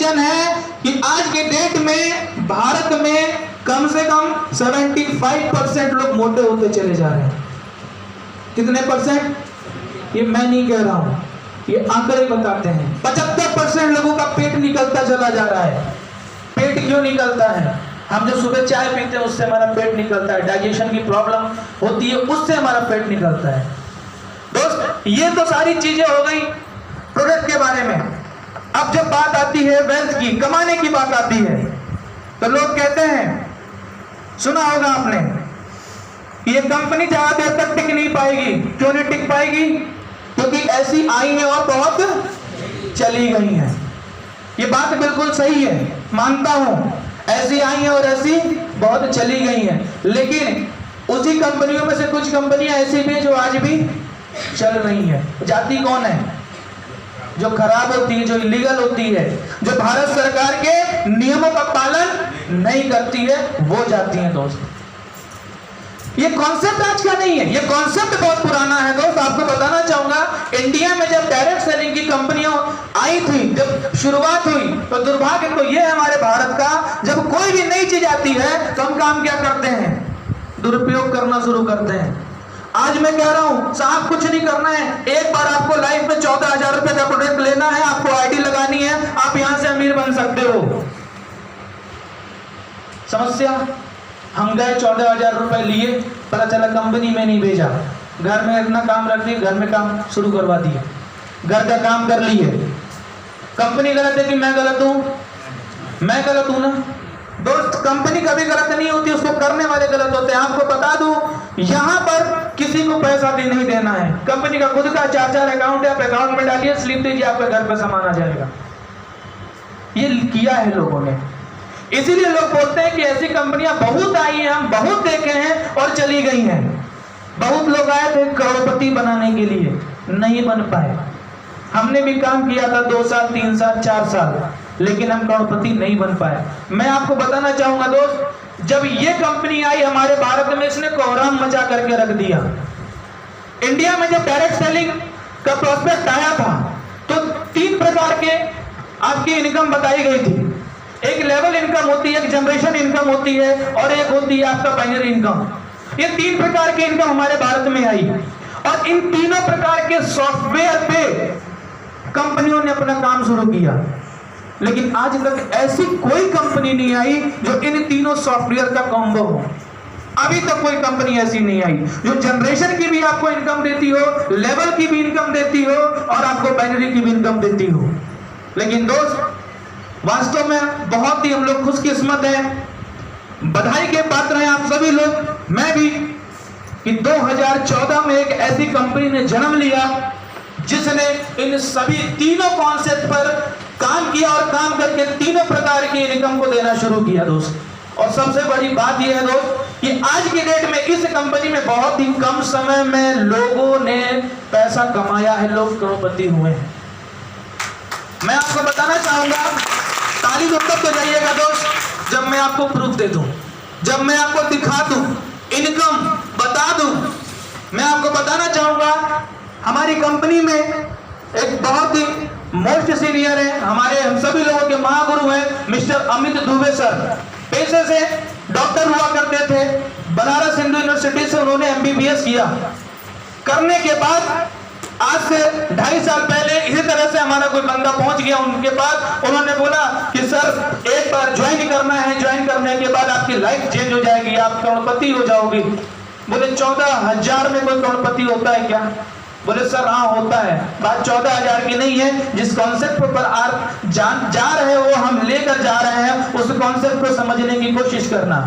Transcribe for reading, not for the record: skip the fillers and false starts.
Reason है कि आज के डेट में भारत में कम से कम 75% लोग मोटे होते चले जा रहे हैं। कितने परसेंट? ये मैं नहीं कह रहा हूं, ये आंकड़े बताते हैं। 75% लोगों का पेट निकलता चला जा रहा है। पेट क्यों निकलता है? हम जो सुबह चाय पीते हैं उससे हमारा पेट निकलता है, डाइजेशन की प्रॉब्लम होती है उससे हमारा पेट निकलता है। दोस्त, ये तो सारी चीजें हो गई प्रोडक्ट के बारे में। अब जब बात आती है वेल्थ की, कमाने की बात आती है, तो लोग कहते हैं, सुना होगा आपने, ये कंपनी ज्यादा देर तक टिक नहीं पाएगी। क्यों नहीं टिक पाएगी? क्योंकि ऐसी आई है और बहुत चली गई है। ये बात बिल्कुल सही है, मानता हूं, ऐसी आई है और ऐसी बहुत चली गई है। लेकिन उसी कंपनियों में से कुछ कंपनियां ऐसी भी जो आज भी चल रही है। जाती कौन है? जो खराब होती है, जो इलीगल होती है, जो भारत सरकार के नियमों का पालन नहीं करती है, वो जाती है। दोस्त, ये कॉन्सेप्ट आज का नहीं है, ये कॉन्सेप्ट बहुत पुराना है। दोस्त, आपको बताना चाहूंगा, इंडिया में जब डायरेक्ट सेलिंग की कंपनियां आई थी, जब शुरुआत हुई, तो दुर्भाग्य तो ये है हमारे भारत का, जब कोई भी नई चीज आती है तो हम काम क्या करते हैं? दुरुपयोग करना शुरू करते हैं। आज मैं कह रहा हूं साहब, कुछ नहीं करना है, एक बार आपको लाइफ में 14,000 रुपए का प्रोडक्ट लेना है, आपको आईडी लगानी है, आप यहां से अमीर बन सकते हो। समस्या, हम गए 14,000 रुपए लिए, पता चला कंपनी में नहीं भेजा, घर में इतना काम रख दिया, घर में काम शुरू करवा दिया, घर का काम कर लिए। कंपनी गलत है कि मैं गलत हूं? मैं गलत हूं ना। दोस्त, कंपनी कभी गलत नहीं होती, उसको करने वाले गलत होते हैं। आपको बता दूं, यहां पर किसी को पैसा नहीं देना है। कंपनी का खुद का 4 अकाउंट है, आप अकाउंट में डालिए, स्लिप दीजिए, आपके घर पर सामान आ जाएगा। ये किया है लोगों ने। इसीलिए लोग बोलते हैं कि ऐसी कंपनियां बहुत आई हैं, हम बहुत देखे हैं और चली गई हैं। बहुत लोग आए थे करोड़पति बनाने के लिए, नहीं बन पाए। हमने भी काम किया था 2 साल, 3 साल, 4 साल, लेकिन हम करोड़पति नहीं बन पाए। मैं आपको बताना चाहूंगा दोस्त, जब ये कंपनी आई हमारे भारत में, इसने कोहराम मचा करके रख दिया। इंडिया में जब डायरेक्ट सेलिंग का प्रोस्पेक्ट आया था तो 3 प्रकार के आपकी इनकम बताई गई थी। एक लेवल इनकम होती है, एक जनरेशन इनकम होती है, और एक होती है आपका बाइनरी इनकम। ये 3 प्रकार की इनकम हमारे भारत में आई, और इन तीनों प्रकार के सॉफ्टवेयर पे कंपनियों ने अपना काम शुरू किया। लेकिन आज तक ऐसी कोई कंपनी नहीं आई जो इन तीनों सॉफ्टवेयर का कॉम्बो हो। अभी तक कोई कंपनी ऐसी नहीं आई जो जनरेशन की भी आपको इनकम देती हो, लेवल की भी इनकम देती हो, और आपको बाइनरी की भी इनकम देती हो। लेकिन दोस्त, वास्तव में बहुत ही हम लोग खुशकिस्मत हैं, बधाई के पात्र हैं आप सभी लोग, मैं भी, कि 2014 में एक ऐसी कंपनी ने जन्म लिया जिसने इन सभी तीनों कॉन्सेप्ट पर काम किया और काम करके तीनों प्रकार की इनकम को देना शुरू किया। दोस्त, और सबसे बड़ी बात यह है दोस्त कि आज की डेट में इस कंपनी में बहुत ही कम समय में लोगों ने पैसा कमाया है, लोग करोड़पति हुए हैं। मैं आपको बताना चाहूंगा, ताली तो तब तो जाइएगा दोस्त जब मैं आपको प्रूफ दे दूं, जब मैं आपको दिखा दूं, इनकम बता दूं। मैं आपको बताना चाहूंगा, हमारी कंपनी में एक बहुत ही मोस्ट सीनियर है, हमारे हम सभी लोगों के महागुरु हैं, मिस्टर अमित दुबे सर। पेशे से डॉक्टर हुआ करते थे, बनारस हिंदू यूनिवर्सिटी से उन्होंने MBBS किया। करने के बाद आज से 2.5 साल पहले इसी तरह से हमारा कोई बंदा पहुंच गया उनके पास। उन्होंने बोला कि सर एक बार ज्वाइन करना है, ज्वाइन करने के बाद आपकी लाइफ चेंज हो जाएगी, आप करोड़पति हो जाओगे। बोले 14,000 में कोई करोड़पति होता है क्या? बोले सर हाँ होता है। बात 14,000 की नहीं है, जिस कॉन्सेप्ट पर आप जा रहे हो, हम लेकर जा रहे हैं, उस कॉन्सेप्ट को समझने की कोशिश करना।